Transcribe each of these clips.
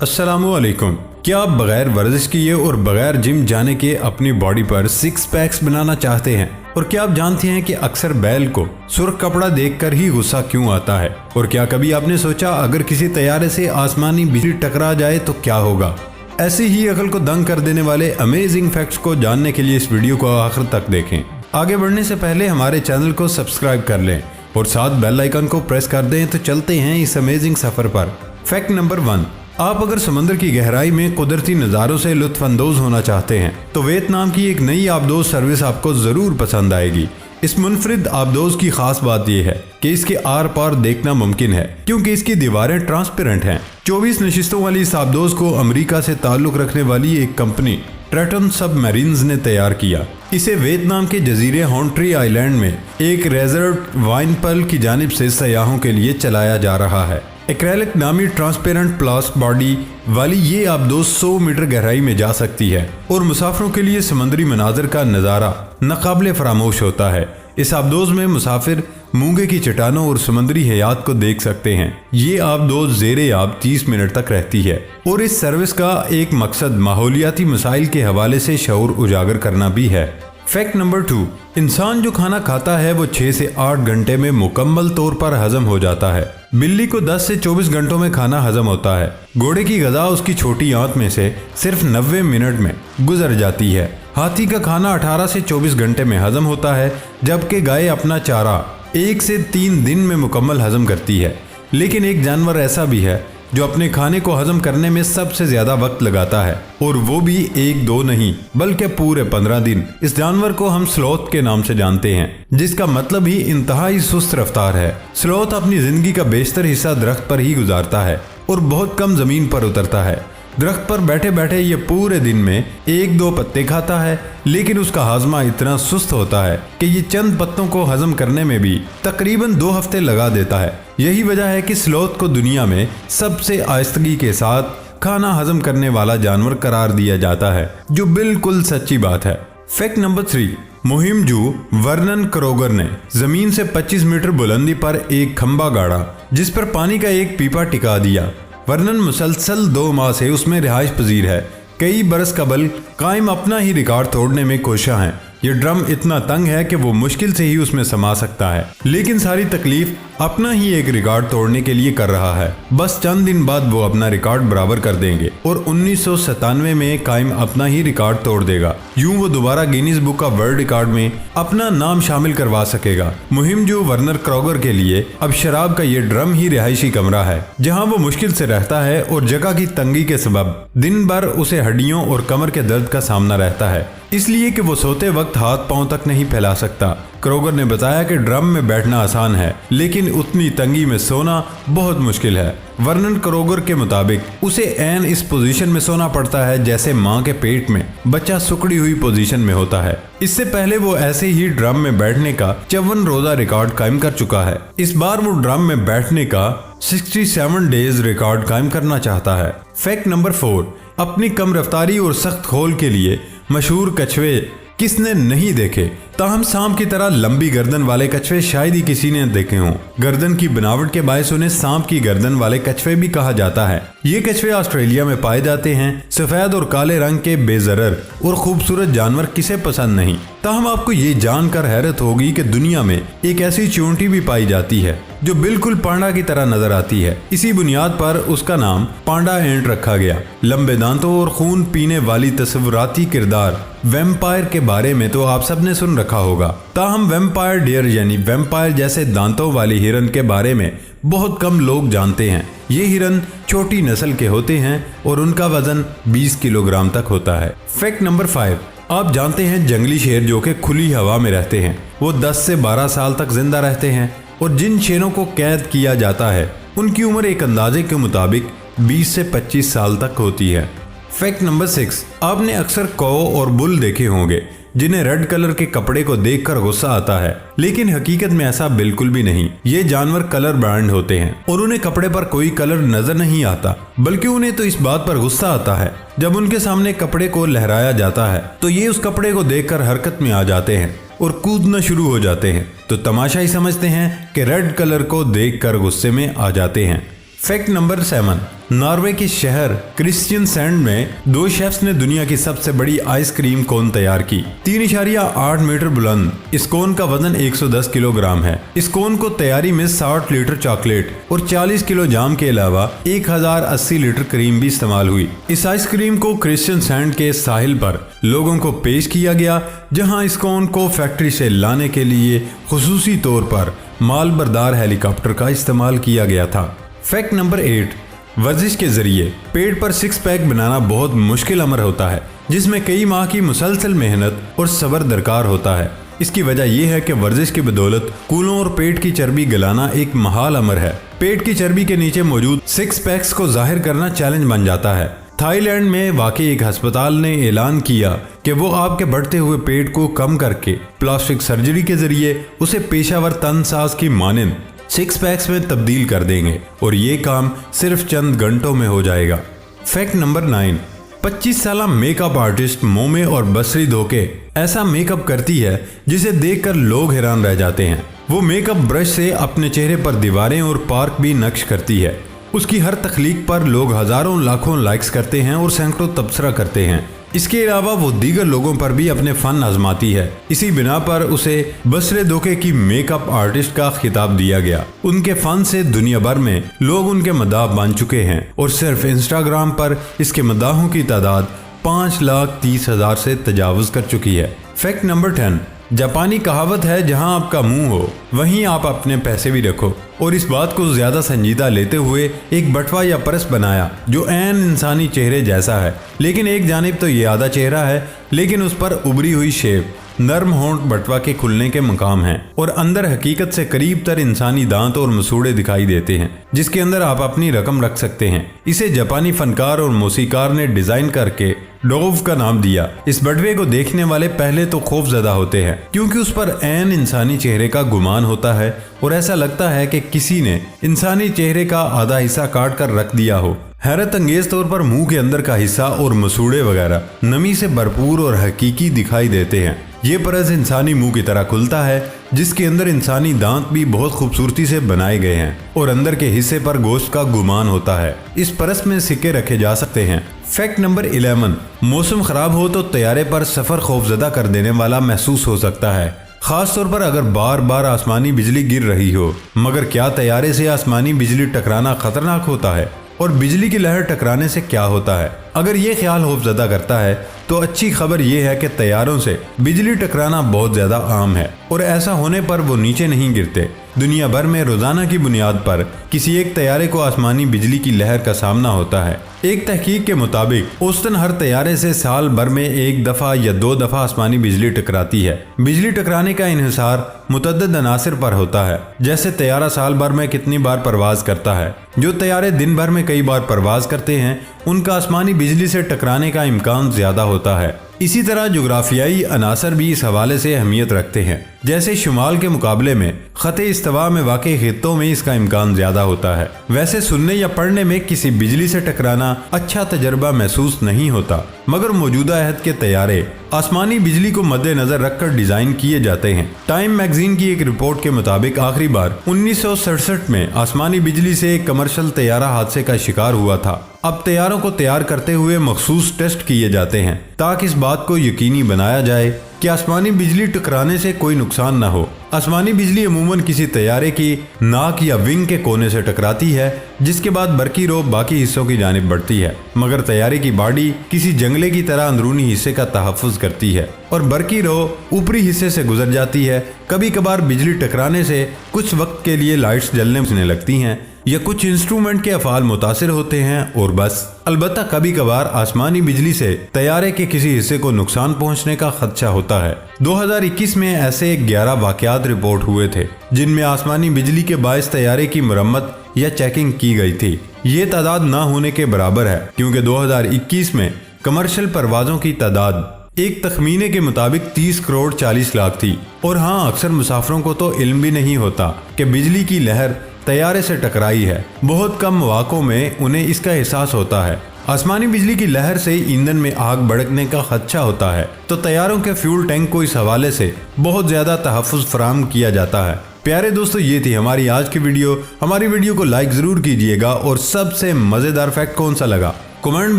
अस्सलामुअलैकुम। क्या आप बगैर वर्जिश किए और बगैर जिम जाने के अपनी बॉडी पर सिक्स पैक्स बनाना चाहते हैं? और क्या आप जानते हैं कि अक्सर बैल को सुर्ख कपड़ा देखकर ही गुस्सा क्यों आता है? और क्या कभी आपने सोचा अगर किसी तैयारे से आसमानी बिजली टकरा जाए तो क्या होगा? ऐसी ही अकल को दंग कर देने वाले अमेजिंग फैक्ट्स को जानने के लिए इस वीडियो को आखिर तक देखें। आगे बढ़ने से पहले हमारे चैनल को सब्सक्राइब कर लें और साथ बेल आइकन को प्रेस कर दें। तो चलते हैं इस अमेजिंग सफर पर। फैक्ट नंबर 1, आप अगर समुद्र की गहराई में कुदरती नज़ारों से लुत्फानंदोज होना चाहते हैं तो वियतनाम की एक नई आबदोज सर्विस आपको ज़रूर पसंद आएगी। इस मुनफरिद आबदोज की खास बात यह है कि इसके आर पार देखना मुमकिन है क्योंकि इसकी दीवारें ट्रांसपेरेंट हैं। 24 नशिस्तों वाली इस आबदोज को अमेरिका से ताल्लुक़ रखने वाली एक कंपनी ट्रेटन सबमरीन्स ने तैयार किया। इसे वियतनाम के जजीरे हॉन्ट्री आइलैंड में एक रेजर्ट वाइनपल की जानिब से सयाहों के लिए चलाया जा रहा है। एक्रेलिक नामी ट्रांसपेरेंट प्लास्ट बॉडी वाली ये आबदोज 100 मीटर गहराई में जा सकती है और मुसाफिरों के लिए समुद्री मनाजर का नज़ारा नाकाबिले फरामोश होता है। इस आबदोज में मुसाफिर मूंगे की चट्टानों और समुद्री हयात को देख सकते हैं। ये आबदोज ज़ेरे आब 30 मिनट तक रहती है और इस सर्विस का एक मकसद माहौलियाती मसाइल के हवाले से शऊर उजागर करना भी है। फैक्ट नंबर 2, इंसान जो खाना खाता है वो 6 से 8 घंटे में मुकम्मल तौर पर हजम हो जाता है। बिल्ली को 10 से 24 घंटों में खाना हजम होता है। घोड़े की गज़ा उसकी छोटी आंत में से सिर्फ 90 मिनट में गुजर जाती है। हाथी का खाना 18 से 24 घंटे में हजम होता है, जबकि गाय अपना चारा 1 से 3 दिन में मुकम्मल हजम करती है। लेकिन एक जानवर ऐसा भी है जो अपने खाने को हजम करने में सबसे ज्यादा वक्त लगाता है, और वो भी 1-2 नहीं बल्कि पूरे 15 दिन। इस जानवर को हम स्लॉथ के नाम से जानते हैं, जिसका मतलब ही इंतहाई सुस्त रफ्तार है। स्लॉथ अपनी जिंदगी का बेशतर हिस्सा दरख्त पर ही गुजारता है और बहुत कम जमीन पर उतरता है। दरख्त पर बैठे बैठे ये पूरे दिन में 1-2 पत्ते खाता है, लेकिन उसका हाजमा इतना सुस्त होता है कि ये चंद पत्तों को हजम करने में भी तकरीबन 2 हफ्ते लगा देता है। यही वजह है कि स्लॉथ को दुनिया में सबसे आहिस्तगी के साथ खाना हजम करने वाला जानवर करार दिया जाता है, जो बिल्कुल सच्ची बात है। फैक्ट नंबर 3, मुहिम जू वर्नन क्रोगर ने जमीन से 25 मीटर बुलंदी पर एक खंबा गाड़ा जिस पर पानी का एक पीपा टिका दिया। वर्नन मुसलसल 2 माह से उसमें रिहाइश पजीर है। कई बरस कबल कायम अपना ही रिकॉर्ड तोड़ने में कोशिश है। ये ड्रम इतना तंग है कि वो मुश्किल से ही उसमें समा सकता है, लेकिन सारी तकलीफ अपना ही एक रिकॉर्ड तोड़ने के लिए कर रहा है। बस चंद दिन बाद वो अपना रिकॉर्ड बराबर कर देंगे और 1997 में कायम अपना ही रिकॉर्ड तोड़ देगा। यूं वो दोबारा Guinness book of world record में अपना नाम शामिल करवा सकेगा। मुहिम जो वर्नर क्रोगर के लिए अब शराब का ये ड्रम ही रिहायशी कमरा है, जहाँ वो मुश्किल से रहता है और जगह की तंगी के सबब दिन भर उसे हड्डियों और कमर के दर्द का सामना रहता है, इसलिए कि वो सोते वक्त हाथ पांव तक नहीं फैला सकता। क्रोगर ने बताया कि ड्रम में बैठना आसान है, लेकिन उतनी तंगी में सोना बहुत मुश्किल है। वर्नन क्रोगर के मुताबिक उसे ऐन इस पोजीशन में सोना पड़ता है जैसे माँ के पेट में बच्चा सुकड़ी हुई पोजीशन में होता है। इससे पहले वो ऐसे ही ड्रम में बैठने का 54 रोजा रिकॉर्ड कायम कर चुका है। इस बार वो ड्रम में बैठने का 67 डेज रिकॉर्ड कायम करना चाहता है। फैक्ट नंबर 4, अपनी कम रफ्तारी और सख्त खोल के लिए मशहूर कछुए किसने नहीं देखे? ताहम सांप की तरह लंबी गर्दन वाले कछुए शायद ही किसी ने देखे हों। गर्दन की बनावट के बायस उन्हें सांप की गर्दन वाले कछुए भी कहा जाता है। ये कछुए ऑस्ट्रेलिया में पाए जाते हैं। सफेद और काले रंग के बेजरर और खूबसूरत जानवर किसे पसंद नहीं। ताहम आपको ये जानकर हैरत होगी कि दुनिया में एक ऐसी चींटी भी पाई जाती है जो बिल्कुल पांडा की तरह नजर आती है। इसी बुनियाद पर उसका नाम पांडा एंट रखा गया। लंबे दांतों और खून पीने वाली तस्वुराती किरदार वैम्पायर के बारे में तो आप सबने सुन रखा होगा। ताहम वैम्पायर डियर यानी वैम्पायर जैसे दांतों वाली हिरन के बारे में बहुत कम लोग जानते हैं। ये हिरन छोटी नस्ल के होते हैं और उनका वजन 20 किलोग्राम तक होता है। फैक्ट नंबर 5, आप जानते हैं जंगली शेर जो कि खुली हवा में रहते हैं वो 10 से 12 साल तक जिंदा रहते हैं, और जिन शेरों को कैद किया जाता है उनकी उम्र एक अंदाजे के मुताबिक 20 से 25 साल तक होती है। फैक्ट नंबर 6, आपने अक्सर कौ और बुल देखे होंगे जिन्हें रेड कलर के कपड़े को देखकर गुस्सा आता है, लेकिन हकीकत में ऐसा बिल्कुल भी नहीं। ये जानवर कलर ब्रांड होते हैं और उन्हें कपड़े पर कोई कलर नजर नहीं आता, बल्कि उन्हें तो इस बात पर गुस्सा आता है जब उनके सामने कपड़े को लहराया जाता है तो ये उस कपड़े को देखकर हरकत में आ जाते हैं और कूदना शुरू हो जाते हैं। तो तमाशा ही समझते हैं कि रेड कलर को देखकर गुस्से में आ जाते हैं। फैक्ट नंबर 7, नॉर्वे के शहर क्रिस्टियनसैंड में दो शेफ्स ने दुनिया की सबसे बड़ी आइसक्रीम कोन तैयार की। 3.8 मीटर बुलंद इस कोन का वजन 110 किलोग्राम है। इस कोन को तैयारी में 60 लीटर चॉकलेट और 40 किलो जाम के अलावा 1080 लीटर क्रीम भी इस्तेमाल हुई। इस आइसक्रीम को क्रिस्टियनसैंड के साहिल पर लोगों को पेश किया गया, जहां इस कोन को फैक्ट्री से लाने के लिए खुसूसी तौर पर माल बरदार हेलीकॉप्टर का इस्तेमाल किया गया था। फैक्ट नंबर 8, वर्जिश के जरिए पेट पर 6 पैक बनाना बहुत मुश्किल अमर होता है, जिसमें कई माह की मुसलसल मेहनत और सब्र दरकार होता है। इसकी वजह यह है कि वर्जिश की बदौलत कूलों और पेट की चर्बी गलाना एक महाल अमर है। पेट की चर्बी के नीचे मौजूद 6 पैक्स को जाहिर करना चैलेंज बन जाता है। थाईलैंड में वाकई एक अस्पताल ने ऐलान किया कि वो आपके बढ़ते हुए पेट को कम करके प्लास्टिक सर्जरी के जरिए उसे पेशावर तनसाज की मानंद 6 पैक्स में तब्दील कर देंगे और ये काम सिर्फ चंद घंटों में हो जाएगा। फैक्ट नंबर 9, 25 साल मेकअप आर्टिस्ट मोमे और बसरी धोके ऐसा मेकअप करती है जिसे देखकर लोग हैरान रह जाते हैं। वो मेकअप ब्रश से अपने चेहरे पर दीवारें और पार्क भी नक्श करती है। उसकी हर तख्लीक पर लोग हजारों लाखों लाइक्स करते हैं और सैकड़ों तबसरा करते हैं। इसके अलावा वो दीगर लोगों पर भी अपने फन आजमाती है। इसी बिना पर उसे बसरे धोखे की मेकअप आर्टिस्ट का खिताब दिया गया। उनके फन से दुनिया भर में लोग उनके मदाह बन चुके हैं और सिर्फ इंस्टाग्राम पर इसके मदाहों की तादाद 5,30,000 से तजावुज कर चुकी है। फैक्ट नंबर 10, जापानी कहावत है, जहां आपका मुंह हो वहीं आप अपने पैसे भी रखो। और इस बात को ज्यादा संजीदा लेते हुए एक बटवा या परस बनाया जो ऐन इंसानी चेहरे जैसा है, लेकिन एक जानिब तो ये आधा चेहरा है, लेकिन उस पर उभरी हुई शेप नर्म होंठ बटवा के खुलने के मकाम है और अंदर हकीकत से करीब तर इंसानी दांत और मसूड़े दिखाई देते हैं, जिसके अंदर आप अपनी रकम रख सकते हैं। इसे जापानी फनकार और मौसीकार ने डिजाइन करके डोव का नाम दिया। इस बटवे को देखने वाले पहले तो खौफजदा होते हैं, क्योंकि उस पर ऐन इंसानी चेहरे का गुमान होता है और ऐसा लगता है कि किसी ने इंसानी चेहरे का आधा हिस्सा काट कर रख दिया हो। हैरत अंगेज तौर पर मुंह के अंदर का हिस्सा और मसूड़े वगैरह नमी से भरपूर और हकीकी दिखाई देते हैं। ये परस इंसानी मुंह की तरह खुलता है, जिसके अंदर इंसानी दांत भी बहुत खूबसूरती से बनाए गए हैं और अंदर के हिस्से पर गोश्त का गुमान होता है। इस परस में सिक्के रखे जा सकते हैं। फैक्ट नंबर 11, मौसम खराब हो तो तैयारे पर सफर खौफजदा कर देने वाला महसूस हो सकता है, खास तौर पर अगर बार बार आसमानी बिजली गिर रही हो। मगर क्या तैयारे से आसमानी बिजली टकराना खतरनाक होता है? और बिजली की लहर टकराने से क्या होता है? अगर ये ख्याल खौफजदा करता है तो अच्छी खबर यह है कि तैयारों से बिजली टकराना बहुत ज्यादा आम है और ऐसा होने पर वो नीचे नहीं गिरते। दुनिया भर में रोजाना की बुनियाद पर किसी एक तैयारे को आसमानी बिजली की लहर का सामना होता है। एक तहकीक के मुताबिक औसतन हर तैयारे से साल भर में 1 दफा या 2 दफा आसमानी बिजली टकराती है। बिजली टकराने का इन्हिसार मुतअद्दिद अनासिर पर होता है, जैसे तैयारा साल भर में कितनी बार परवाज करता है। जो तैयारे दिन भर में कई बार परवाज करते हैं उनका आसमानी बिजली से टकराने का इम्कान ज्यादा होता है। इसी तरह जोग्राफियाई अनासर भी इस हवाले से अहमियत रखते हैं, जैसे शुमाल के मुकाबले में खते इस्तवा में वाक़ई खित्तों में इसका इम्कान ज्यादा होता है। वैसे सुनने या पढ़ने में किसी बिजली से टकराना अच्छा तजर्बा महसूस नहीं होता, मगर मौजूदा अहद के तैयारे आसमानी बिजली को मद्देनजर रखकर डिजाइन किए जाते हैं। टाइम मैगजीन की एक रिपोर्ट के मुताबिक आखिरी बार 1967 में आसमानी बिजली से एक कमर्शियल तैयारा हादसे का शिकार हुआ था। अब तैयारों को तैयार करते हुए मखसूस टेस्ट किए जाते हैं ताकि इस बात को यकीनी बनाया जाए कि आसमानी बिजली टकराने से कोई नुकसान न हो। आसमानी बिजली अमूमन किसी तैयारे की नाक या विंग के कोने से टकराती है, जिसके बाद बरकी रो बाकी हिस्सों की जानिब बढ़ती है, मगर तैयारे की बॉडी किसी जंगले की तरह अंदरूनी हिस्से का तहफ़्फ़ुज़ करती है और बरकी रो ऊपरी हिस्से से गुजर जाती है। कभी कभार बिजली टकराने से कुछ वक्त के लिए लाइट्स जलने लगती हैं या कुछ इंस्ट्रूमेंट के अफ़ाल मुतासिर होते हैं और बस। अलबत्ता कभी कभार आसमानी बिजली से तैयारे के किसी हिस्से को नुकसान पहुंचने का खदशा होता है। 2021 में ऐसे 11 वाक़यात रिपोर्ट हुए थे जिनमें आसमानी बिजली के बायस तैयारे की मरम्मत या चेकिंग की गई थी। ये तादाद ना होने के बराबर है, क्योंकि 2021 में कमर्शियल परवाजों की तादाद एक तखमीने के मुताबिक 30 करोड़ 40 लाख थी। और हाँ, अक्सर मुसाफिरों को तो इल्म भी नहीं होता कि बिजली की लहर तैयारे से टकराई है। बहुत कम मौक़ों में उन्हें इसका एहसास होता है। आसमानी बिजली की लहर से ईंधन में आग भड़कने का खदशा होता है, तो तैयारों के फ्यूल टैंक को इस हवाले से बहुत ज्यादा तहफ़्फ़ुज़ फराहम किया जाता है। प्यारे दोस्तों, ये थी हमारी आज की वीडियो। हमारी वीडियो को लाइक जरूर कीजिएगा और सबसे मजेदार फैक्ट कौन सा लगा कमेंट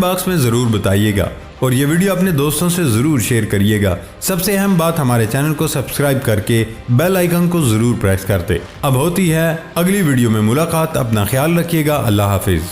बॉक्स में जरूर बताइएगा और ये वीडियो अपने दोस्तों से जरूर शेयर करिएगा। सबसे अहम बात, हमारे चैनल को सब्सक्राइब करके बेल आइकन को जरूर प्रेस कर दे। अब होती है अगली वीडियो में मुलाकात। अपना ख्याल रखिएगा। अल्लाह हाफिज।